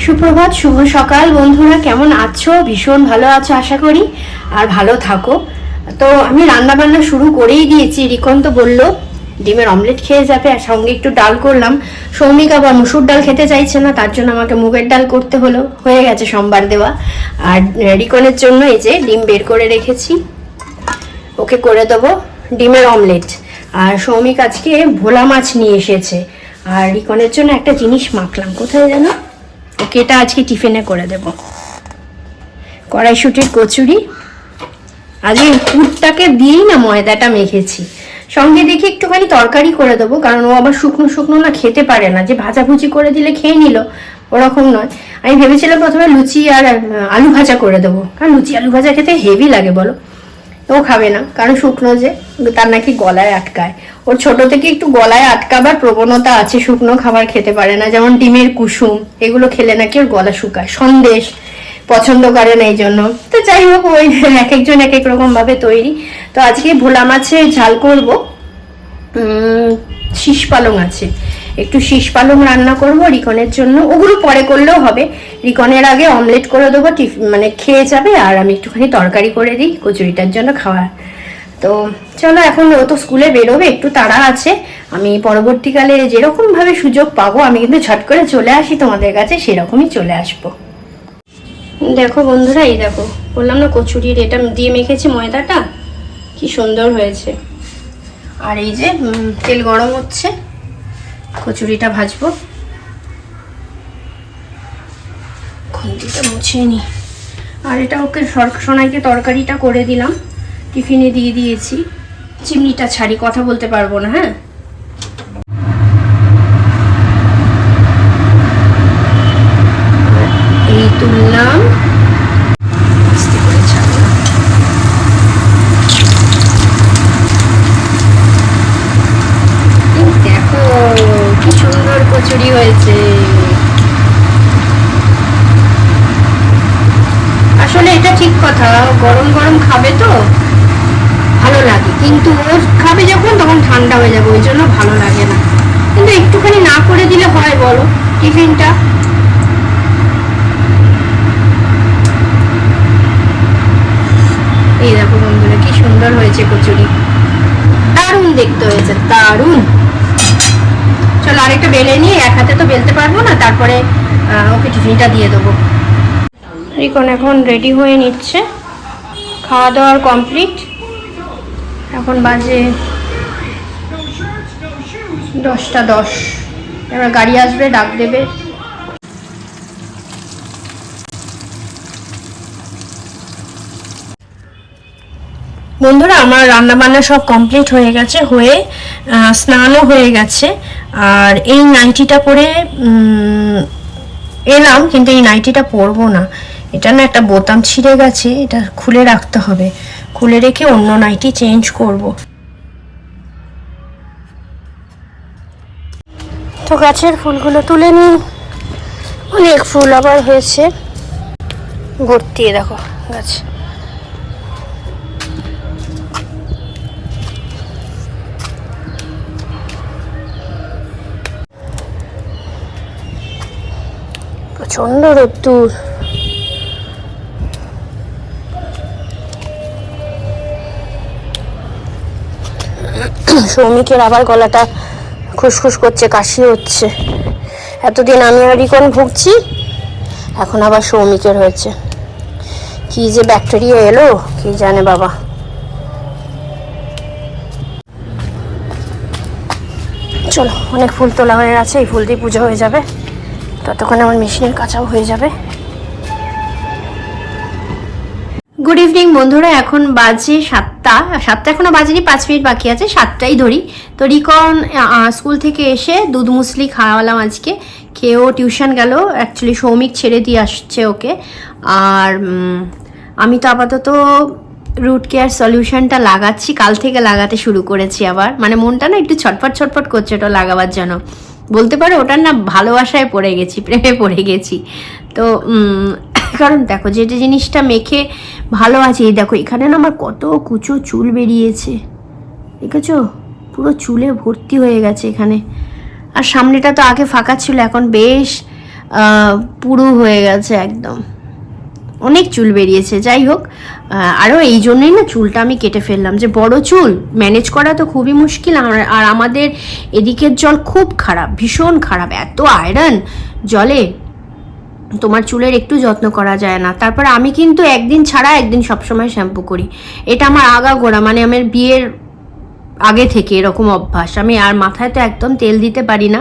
সুপ্রভাত, শুভ সকাল বন্ধুরা, কেমন আছো? ভীষণ ভালো আছো আশা করি, আর ভালো থাকো। তো আমি রান্না বান্না শুরু করেই দিয়েছি। রিকন তো বললো ডিমের অমলেট খেয়ে যাবে, আর সঙ্গে একটু ডাল করলাম। সৌমিক আবার মুসুর ডাল খেতে চাইছে না, তার জন্য আমাকে মুগের ডাল করতে হলো। হয়ে গেছে সোমবার দেওয়া। আর রিকনের জন্য এই যে ডিম বের করে রেখেছি, ওকে করে দেবো ডিমের অমলেট। আর সৌমিক আজকে ভোলা মাছ নিয়ে এসেছে, আর রিকনের জন্য একটা জিনিস মাখলাম, কোথায় জানো, ওকে এটা আজকে টিফিনে করে দেব। কড়াইশুটির কচুরি, আজকে পুরটাকে দিয়েই না ময়দাটা মেখেছি। সঙ্গে দেখি একটুখানি তরকারি করে দেবো, কারণ ও আবার শুকনো শুকনো না খেতে পারে না, যে ভাজাভুজি করে দিলে খেয়ে নিল, ওরকম নয়। আমি ভেবেছিলাম প্রথমে লুচি আর আলু ভাজা করে দেবো, কারণ লুচি আলু ভাজা খেতে হেভি লাগে বলো। ও খাবে না, কারণ শুকনো যে, তার নাকি গলায় আটকায়। ওর ছোট থেকে একটু গলায় আটকাবার প্রবণতা আছে, শুকনো খাবার খেতে পারে না, যেমন ডিমের কুসুম এগুলো খেলে নাকি ওর গলা শুকায়। সন্দেশ পছন্দ করে না এই জন্য। তো যাই হোক, ওই এক একজন এক এক রকম ভাবে তৈরি। তো আজকে ভোলা মাছের ঝাল করব। শীষ পালং আছে, একটু শীষ পালং রান্না করব রিকনের জন্য। ওগুলো পরে করলেও হবে, রিকনের আগে অমলেট করে দেবো, মানে খেয়ে যাবে। আর আমি একটুখানি তরকারি করে দিই কচুরিটার জন্য খাওয়ার। তো চলো, এখন ও তো স্কুলে বেরোবে, একটু তাড়া আছে। আমি পরবর্তীকালে যেরকম ভাবে সুযোগ পাবো আমি কিন্তু ঝট করে চলে আসি তোমাদের কাছে, সেরকমই চলে আসবো। দেখো বন্ধুরা, এই দেখো বললাম না কচুরির এটা দিয়ে মেখেছি ময়দাটা, কি সুন্দর হয়েছে। আর এই যে তেল গরম হচ্ছে, কচুরিটা ভাজবো। খুন্তিটা মুছে নি। আর এটা ওকে সোনাইকে তরকারিটা করে দিলাম, টিফিনে দিয়ে দিয়েছি। চিমনিটা ছাড়ি, কথা বলতে পারবো না। হ্যাঁ, এই তুললাম, দেখো কি সুন্দর কচুরি হয়েছে। আসলে এটা ঠিক কথা, গরম গরম খাবে তো ভালো লাগে, কিন্তু ও খাবে যখন তখন ঠান্ডা হয়ে যাবে, ওই জন্য ভালো লাগে না। কিন্তু একটুখানি না করে দিলে হয় বলো টিফিনটা। এই দেখো বন্ধুরা, কি সুন্দর হয়েছে কচুরি, দারুণ দেখতে হয়েছে, দারুণ। চলো আরেকটা বেলে নিয়ে, এক হাতে তো বেলতে পারবো না, তারপরে ওকে টিফিনটা দিয়ে দেবো। রিকন এখন রেডি হয়ে নিচ্ছে, খাওয়া দাওয়ার কমপ্লিট। এখন বাজে 10:10, এবার গাড়ি আসবে, ডাক দেবে। বন্ধুরা, আমার রান্না বান্না সব কমপ্লিট হয়ে গেছে, হয়ে স্নানও হয়ে গেছে। আর এই নাইটিটা পরে এলাম, কিন্তু এই নাইটিটা পরবো না, এটা না একটা বোতাম ছিঁড়ে গেছে, এটা খুলে রাখতে হবে, খুলে রেখে অন্য নাইটি চেঞ্জ করব। তো গাছের ফুলগুলো তুলে নিই, অনেক ফুল আবার হয়েছে, ভর্তি দেখো গাছ। প্রচন্ড রোদ্দুর। সৌমিকের আবার গলাটা খুসখুস করছে, কাশি হচ্ছে। এতদিন আমি আর রিকন ভুগছি, এখন আবার সৌমিকের হয়েছে। কি যে ব্যাকটেরিয়া এলো কি জানে বাবা। চলো, অনেক ফুল তোলা হয়ে গেছে, এই ফুল দিয়ে পুজো হয়ে যাবে, ততক্ষণে আমার মেশিনের কাঁচাও হয়ে যাবে। গুড ইভিনিং বন্ধুরা, এখন বাজে 7টা এখনো বাজেনি, 5 মিনিট বাকি আছে, 7টাই ধরি। তো রিকন স্কুল থেকে এসে দুধ মুসলি খাওয়ালাম আজকে, খেয়েও টিউশন গেল। অ্যাকচুয়ালি সৌমিক ছেড়ে দিয়ে আসছে ওকে। আর আমি তো আপাতত রুট কেয়ার সলিউশনটা লাগাচ্ছি, কাল থেকে লাগাতে শুরু করেছি আবার। মানে মনটা না একটু ছটফট করছে ওটা লাগাবার জন্য, বলতে পারো ওটার না ভালোবাসায় পড়ে গেছি, প্রেমে পড়ে গেছি। তো কারণ দেখো, যেটা জিনিসটা মেখে ভালো আছে, এই দেখো এখানে না আমার কত কুচো চুল বেরিয়েছে, দেখেছো, পুরো চুলে ভর্তি হয়ে গেছে এখানে। আর সামনেটা তো আগে ফাঁকা ছিল, এখন বেশ পুরু হয়ে গেছে একদম, অনেক চুল বেরিয়েছে। যাই হোক, আরও এই জন্যই না চুলটা আমি কেটে ফেললাম, যে বড় চুল ম্যানেজ করা তো খুবই মুশকিল। আর আমাদের এদিকের জল খুব খারাপ, ভীষণ খারাপ, এত আয়রন জলে তোমার চুলের একটু যত্ন করা যায় না। তারপরে আমি কিন্তু একদিন ছাড়া একদিন সবসময় শ্যাম্পু করি, এটা আমার আগাগোড়া, মানে আমার বিয়ের আগে থেকে এরকম অভ্যাস। আমি আর মাথায় তো একদম তেল দিতে পারি না,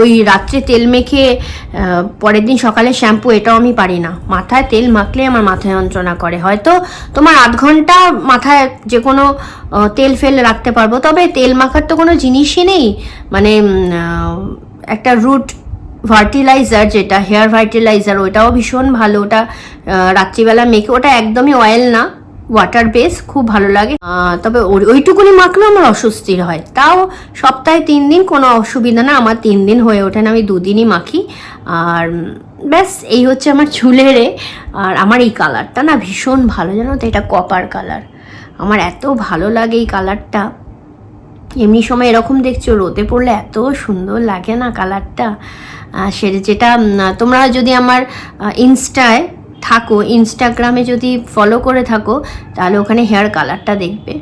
ওই রাত্রে তেল মেখে পরের দিন সকালে শ্যাম্পু, এটাও আমি পারি না। মাথায় তেল মাখলে আমার মাথায় যন্ত্রণা করে। হয়তো তোমার আধ ঘন্টা মাথায় যে কোনো তেল ফেল রাখতে পারবো, তবে তেল মাখার তো কোনো জিনিসই নেই। মানে একটা রুট ফার্টিলাইজার, যেটা হেয়ার ফার্টিলাইজার, ওটাও ভীষণ ভালো, ওটা রাত্রিবেলা মেখে, ওটা একদমই অয়েল না, ওয়াটার বেস, খুব ভালো লাগে। তবে ওইটুকুনি মাখলেও আমার অস্বস্তির হয়। তাও সপ্তাহে 3 দিন কোনো অসুবিধা না, আমার 3 দিন হয়ে ওঠে না, আমি 2 দিনই মাখি। আর ব্যাস, এই হচ্ছে আমার চুলের। আর আমার এই কালারটা না ভীষণ ভালো, জানো তো, এটা কপার কালার, আমার এত ভালো লাগে এই কালারটা। এমনি সময় এরকম দেখছো, রোদে পড়লে এত সুন্দর লাগে না কালারটা। যেটা তোমরা যদি আমার ইনস্টায় থাকো, ইনস্টাগ্রামে যদি ফলো করে থাকো, তাহলে ওখানে হেয়ার কালারটা দেখবে,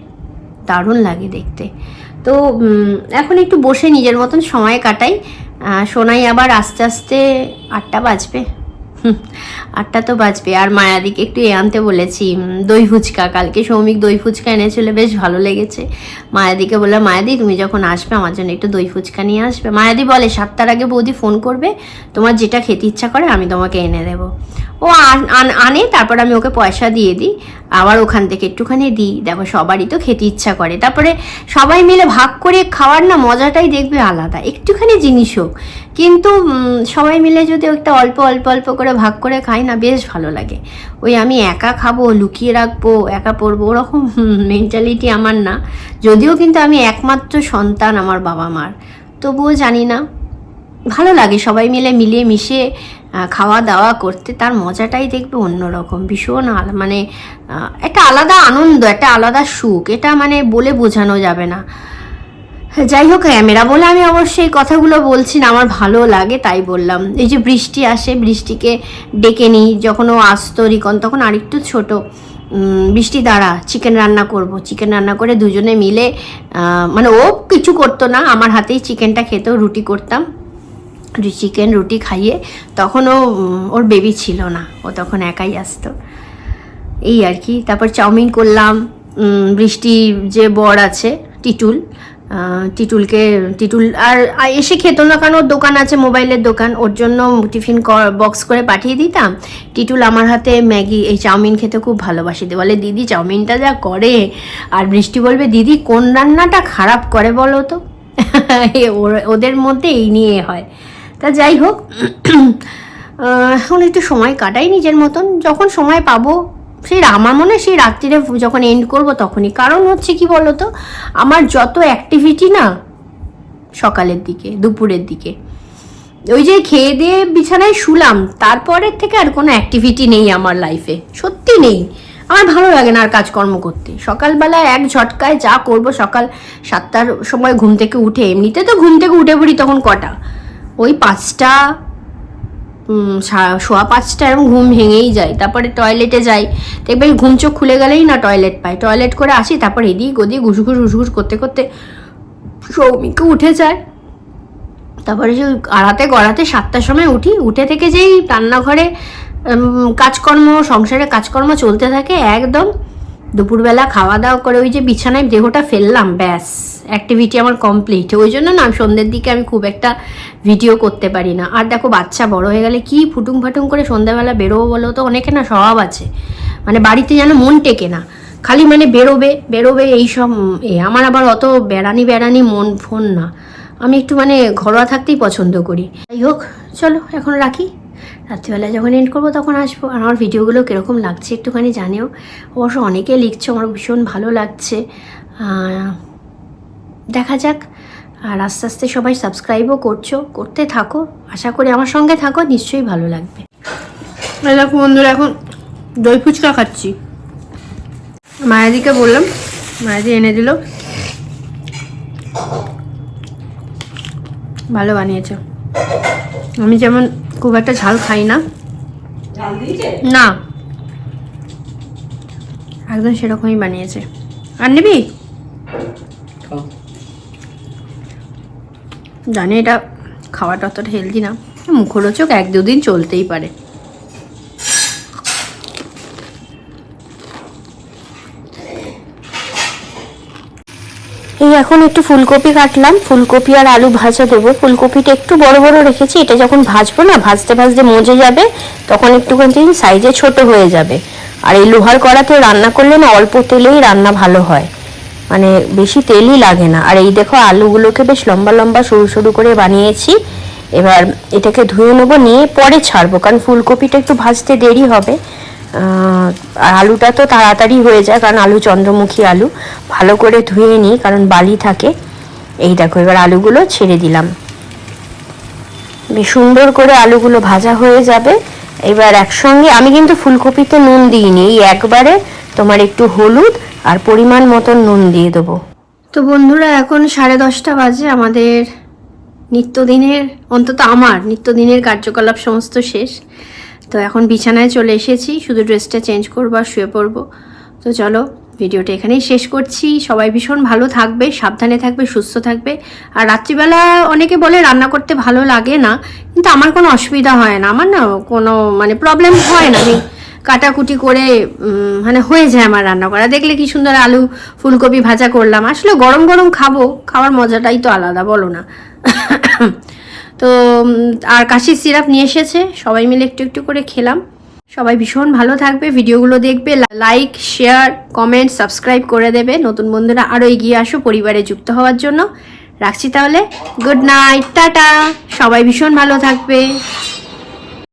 দারুণ লাগে দেখতে। তো এখন একটু বসে নিজের মতন সময় কাটাই। সোনাই আবার আস্তে আস্তে 8টা বাজবে, 8টা তো বাজবে। আর মায়াদিকে একটু আনতে বলেছি দই ফুচকা, কালকে সৌমিক দই ফুচকা এনেছিল, বেশ ভালো লেগেছে। মায়াদিকে বললাম, মায়াদি তুমি যখন আসবে আমার জন্য একটু দই ফুচকা নিয়ে আসবে। মায়াদি বলে 7টার আগে বৌদি ফোন করবে, তোমার যেটা খেতে ইচ্ছা করে আমি তোমাকে এনে দেবো। ও আনে, তারপর আমি ওকে পয়সা দিয়ে দিই, আবার ওখান থেকে একটুখানি দিই। দেখো, সবারই তো খেতে ইচ্ছা করে, তারপরে সবাই মিলে ভাগ করে খাওয়ার না মজাটাই দেখবে আলাদা, একটুখানি জিনিস হোক, কিন্তু সবাই মিলে যদি একটা অল্প অল্প অল্প করে ভাগ করে খাই না, বেশ ভালো লাগে। ওই আমি একা খাবো, লুকিয়ে রাখবো, একা পড়বো, ওরকম মেন্টালিটি আমার না। যদিও কিন্তু আমি একমাত্র সন্তান আমার বাবা মার, তবুও জানি না, ভালো লাগে সবাই মিলে মিলিয়ে মিশিয়ে খাওয়া দাওয়া করতে, তার মজাটাই দেখবে অন্যরকম, ভীষণ মানে একটা আলাদা আনন্দ, একটা আলাদা সুখ, এটা মানে বলে বোঝানো যাবে না। যাই হোক, ক্যামেরা বলে আমি অবশ্যই কথাগুলো বলছি না, আমার ভালো লাগে তাই বললাম। এই যে বৃষ্টি আসে, বৃষ্টিকে ডেকে নিই, যখন ও আসতো রিকন তখন আরেকটু ছোট, বৃষ্টি দাঁড়া, চিকেন রান্না করব, চিকেন রান্না করে দুজনে মিলে, মানে ও কিছু করতো না, আমার হাতেই চিকেনটা খেত, রুটি করতাম, চিকেন রুটি খাইয়ে, তখন ওর বেবি ছিল না, ও তখন একাই আসতো, এই আর কি। তারপর চাউমিন করলাম, বৃষ্টির যে বর আছে টিটুল আর এসে খেত না, কারণ ওর দোকান আছে, মোবাইলের দোকান, ওর জন্য টিফিন বক্স করে পাঠিয়ে দিতাম। টিটুল আমার হাতে ম্যাগি, এই চাউমিন খেতে খুব ভালোবাসে, বলে দিদি চাউমিনটা যা করে, আর বৃষ্টি বলবে দিদি কোন রান্নাটা খারাপ করে বলো তো। ওদের মধ্যে এই নিয়ে হয়। তা যাই হোক, এখন একটু সময় কাটাই নিজের মতন, যখন সময় পাবো সেই আমার মনে হয় সেই রাত্রিরে যখন এন্ড করবো তখনই। কারণ হচ্ছে কি বলতো, আমার যত অ্যাক্টিভিটি না সকালের দিকে, দুপুরের দিকে, ওই যে খেয়ে দিয়ে বিছানায় শুলাম, তারপরের থেকে আর কোনো অ্যাক্টিভিটি নেই আমার লাইফে, সত্যি নেই। আমার ভালো লাগে না আর কাজকর্ম করতে। সকালবেলা এক ঝটকায় যা করব, সকাল 7টার সময় ঘুম থেকে উঠে, এমনিতে তো ঘুম থেকে উঠে পড়ি তখন কটা, ওই 5টা, 5:15 এরকম ঘুম ভেঙেই যায়। তারপরে টয়লেটে যাই, দেখবে ঘুম চোখ খুলে গেলেই না টয়লেট পাই, টয়লেট করে আসি, তারপর এদিক ওদিক ঘুসঘুস করতে করতে সৌমিকও উঠে যায়। তারপরে যে গড়াতে 7টার সময় উঠি, উঠে থেকে যেই রান্নাঘরে কাজকর্ম, সংসারে কাজকর্ম চলতে থাকে একদম, দুপুরবেলা খাওয়া দাওয়া করে ওই যে বিছানায় দেহটা ফেললাম, ব্যাস অ্যাক্টিভিটি আমার কমপ্লিট। ওই জন্য না সন্ধ্যের দিকে আমি খুব একটা ভিডিও করতে পারি না। আর দেখো, বাচ্চা বড় হয়ে গেলে কি ফুটুং ফাটুং করে সন্ধ্যাবেলা বেরোবো বলো তো, অনেকে না স্বভাব আছে, মানে বাড়িতে যেন মন টেকে না, খালি মানে বেরোবে এইসব। আমার আবার অত বেড়ানি মন ফোন না, আমি একটু মানে ঘরোয়া থাকতেই পছন্দ করি। যাই হোক, চলো এখন রাখি, রাত্রিবেলা যখন এন্ড করবো তখন আসবো। আর আমার ভিডিওগুলো কীরকম লাগছে একটুখানি জানিও, অবশ্য অনেকে লিখছো, আমার ভীষণ ভালো লাগছে, দেখা যাক। আর আস্তে আস্তে সবাই সাবস্ক্রাইবও করতে থাকো, আশা করি আমার সঙ্গে থাকো, নিশ্চয়ই ভালো লাগবে। দেখো বন্ধুরা, এখন দই ফুচকা খাচ্ছি, মায়াদিকে বললাম, মায়াদি এনে দিল, ভালো বানিয়েছো। আমি যেমন খুব একটা ঝাল খাই না, না একদম সেরকমই বানিয়েছে। আর নিবি? জানি এটা খাওয়াটা অতটা হেলদি না, মুখরোচক, 1-2 দিন চলতেই পারে। এই এখন একটু ফুলকপি কাটলাম, ফুলকপি আর আলু ভাজা দেবো। ফুলকপিটা একটু বড় বড় রেখেছি, এটা যখন ভাজবো না, ভাজতে ভাজতে মজে যাবে, তখন একটুখানি সাইজে ছোট হয়ে যাবে। আর এই লোহার কড়াতে রান্না করলে না অল্প তেলেই রান্না ভালো হয়, মানে বেশি তেলই লাগে না। আর এই দেখো আলুগুলোকে বেশ লম্বা লম্বা সরু সরু করে বানিয়েছি। এবার এটাকে ধুয়ে নেবো, নিয়ে পরে ছাড়বো, কারণ ফুলকপিটা একটু ভাজতে দেরি হবে। আর আলুটা তো তাড়াতাড়ি হয়ে যায়, কারণ আলু চন্দ্রমুখী আলু। ভালো করে ধুয়ে নিই, কারণ বালি থাকে। এই দেখো এবার আলুগুলো ছেড়ে দিলাম, বেশ সুন্দর করে আলুগুলো ভাজা হয়ে যাবে। এবার একসঙ্গে আমি কিন্তু ফুলকপিতে নুন দিইনি, এই একবারে তোমার একটু হলুদ আর পরিমাণ মতন নুন দিয়ে দেবো। তো বন্ধুরা এখন 10:30 বাজে, আমাদের নিত্যদিনের, অন্তত আমার নিত্যদিনের কার্যকলাপ সমস্ত শেষ। তো এখন বিছানায় চলে এসেছি, শুধু ড্রেসটা চেঞ্জ করবো আর শুয়ে পড়বো। তো চলো ভিডিওটা এখানেই শেষ করছি। সবাই ভীষণ ভালো থাকবে, সাবধানে থাকবে, সুস্থ থাকবে। আর রাত্রিবেলা অনেকে বলে রান্না করতে ভালো লাগে না, কিন্তু আমার কোনো অসুবিধা হয় না, আমার না কোনো মানে প্রবলেম হয় না। আমি কাটাকুটি করে মানে হয়ে যায় আমার রান্না করা। দেখলে কি সুন্দর আলু ফুলকপি ভাজা করলাম, আসলে গরম গরম খাবো, খাওয়ার মজাটাই তো আলাদা, বলো না? তো আর কাশির সিরাপ নিয়ে এসেছে, সবাই মিলে একটু একটু করে খেলাম। সবাই ভীষণ ভালো থাকবে, ভিডিওগুলো দেখবে, লাইক শেয়ার কমেন্ট সাবস্ক্রাইব করে দেবে। নতুন বন্ধুরা আরও এগিয়ে আসো পরিবারে যুক্ত হওয়ার জন্য। রাখছি তাহলে, গুড নাইট, টাটা। সবাই ভীষণ ভালো থাকবে।